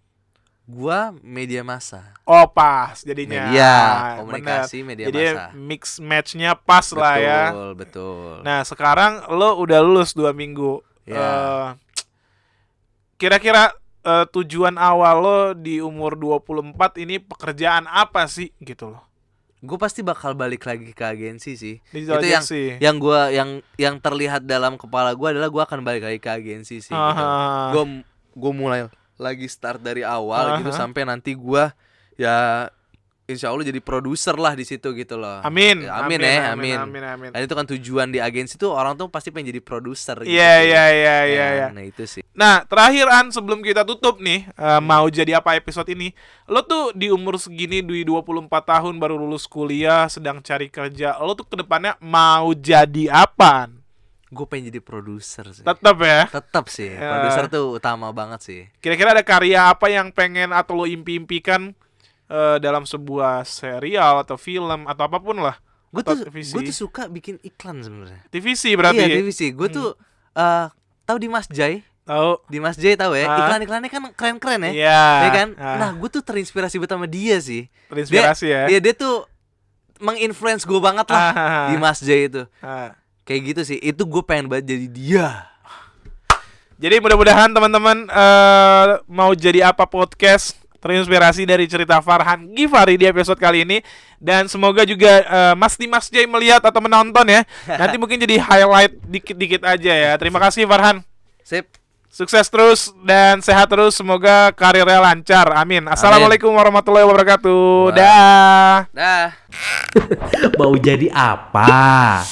B: Gua media massa.
A: Oh pas jadinya.
B: Media,
A: Bener.
B: komunikasi, media
A: Jadi
B: massa.
A: mix matchnya pas lah ya.
B: Betul.
A: Nah sekarang lo udah lulus 2 minggu.
B: Ya.
A: Kira-kira tujuan awal lo di umur 24 ini pekerjaan apa sih gitu loh?
B: Gue pasti bakal balik lagi ke agensi sih.
A: Itu
B: Itu yang terlihat dalam kepala gue adalah gue akan balik lagi ke agensi sih. Gitu. Gue mulai lagi start dari awal gitu sampai nanti gue ya insya Allah jadi produser lah di situ gitu loh.
A: Amin.
B: Ya, amin. Dan itu kan tujuan di agensi tuh orang tuh pasti pengen jadi produser gitu.
A: Iya.
B: Nah itu sih.
A: Nah terakhir sebelum kita tutup nih mau jadi apa episode ini, lo tuh di umur segini di 24 tahun baru lulus kuliah sedang cari kerja, lo tuh kedepannya mau jadi apa?
B: Gue pengen jadi produser sih.
A: Tetap
B: sih. Produser tuh utama banget sih.
A: Kira-kira ada karya apa yang pengen atau lo impi-impikan dalam sebuah serial atau film atau apapun lah?
B: Gue tuh suka bikin iklan sebenarnya.
A: TVC berarti.
B: Iya TVC. Gue tuh tahu Dimas Jai. Dimas Jai tahu ya. Iklan-iklannya kan keren-keren ya.
A: Iya.
B: Ya kan. Nah gue tuh terinspirasi banget sama dia sih.
A: Terinspirasi ya.
B: Iya dia tuh menginfluence gue banget lah. Dimas Jai itu. Kayak gitu sih. Itu gue pengen banget jadi dia.
A: Jadi mudah-mudahan teman-teman mau jadi apa podcast terinspirasi dari cerita Farhan Ghifari di episode kali ini. Dan semoga juga Mas Dimas Jai melihat atau menonton ya. Nanti mungkin jadi highlight dikit-dikit aja ya. Terima kasih Farhan.
B: Sip.
A: Sukses terus dan sehat terus. Semoga karirnya lancar. Amin. Assalamualaikum warahmatullahi wabarakatuh. Dah.
D: Mau jadi apa?